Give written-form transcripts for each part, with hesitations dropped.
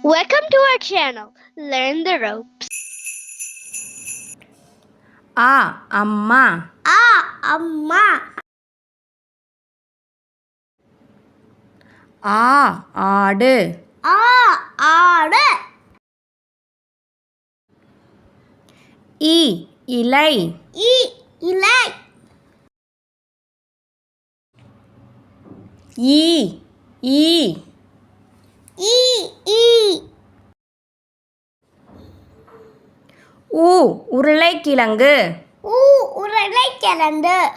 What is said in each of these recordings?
Welcome to our channel, Learn the Ropes. அம்மா. அம்மா. ஆடு. ஆடு. இலை. இலை. ஈ. உருளைக்கிழங்கு. உருளைக்கிழங்கு.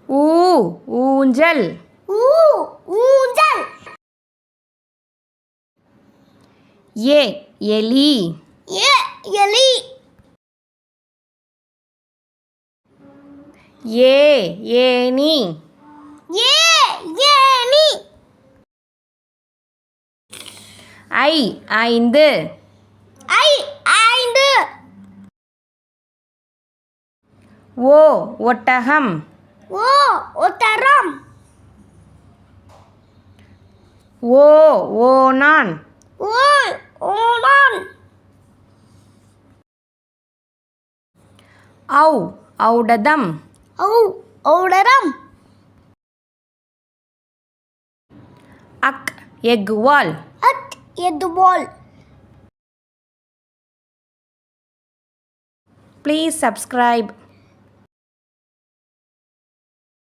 ஊஞ்சல். ஊஞ்சல். எலி. எலி. ஏணி. ஏணி. ஐந்து. ஐந்து. ஒட்டகம். ஒட்டகம். ஓணான். ஓணான். ஔடதம். ஔடதம். எக்குவால். எக்குவால். Please subscribe.